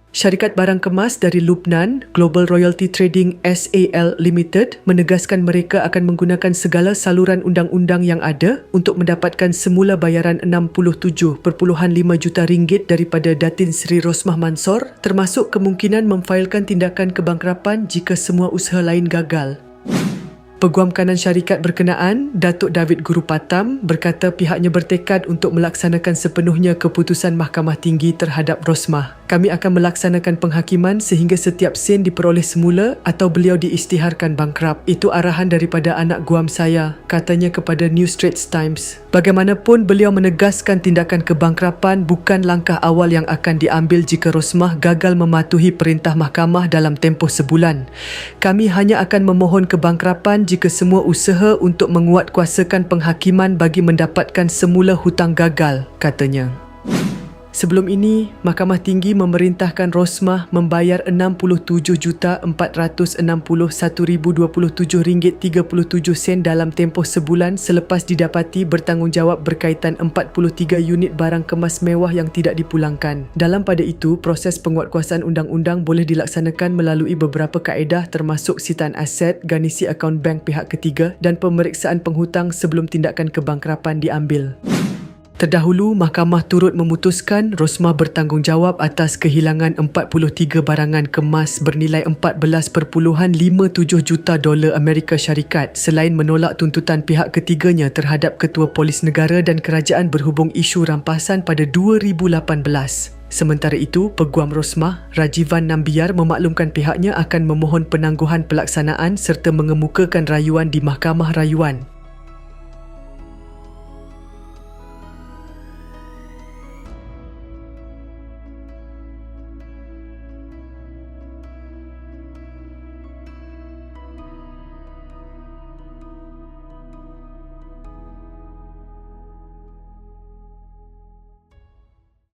Syarikat barang kemas dari Lubnan, Global Royalty Trading SAL Limited, menegaskan mereka akan menggunakan segala saluran undang-undang yang ada untuk mendapatkan semula bayaran RM67.5 juta daripada Datin Seri Rosmah Mansor, termasuk kemungkinan memfailkan tindakan kebangkrapan jika semua usaha lain gagal. Peguam kanan syarikat berkenaan, Datuk David Gurupatam, berkata pihaknya bertekad untuk melaksanakan sepenuhnya keputusan Mahkamah Tinggi terhadap Rosmah. Kami akan melaksanakan penghakiman sehingga setiap sen diperoleh semula atau beliau diisytiharkan bangkrap. Itu arahan daripada anak guam saya, katanya kepada New Straits Times. Bagaimanapun, beliau menegaskan tindakan kebangkrapan bukan langkah awal yang akan diambil jika Rosmah gagal mematuhi perintah mahkamah dalam tempoh sebulan. Kami hanya akan memohon kebangkrapan jika semua usaha untuk menguatkuasakan penghakiman bagi mendapatkan semula hutang gagal, katanya. Sebelum ini, Mahkamah Tinggi memerintahkan Rosmah membayar RM67,461,027.37 dalam tempoh sebulan selepas didapati bertanggungjawab berkaitan 43 unit barang kemas mewah yang tidak dipulangkan. Dalam pada itu, proses penguatkuasaan undang-undang boleh dilaksanakan melalui beberapa kaedah termasuk sitaan aset, garnisi akaun bank pihak ketiga dan pemeriksaan penghutang sebelum tindakan kebangkrapan diambil. Terdahulu, mahkamah turut memutuskan Rosmah bertanggungjawab atas kehilangan 43 barangan kemas bernilai $14.57 juta Amerika Syarikat selain menolak tuntutan pihak ketiganya terhadap Ketua Polis Negara dan Kerajaan berhubung isu rampasan pada 2018. Sementara itu, Peguam Rosmah, Rajivan Nambiar memaklumkan pihaknya akan memohon penangguhan pelaksanaan serta mengemukakan rayuan di Mahkamah Rayuan.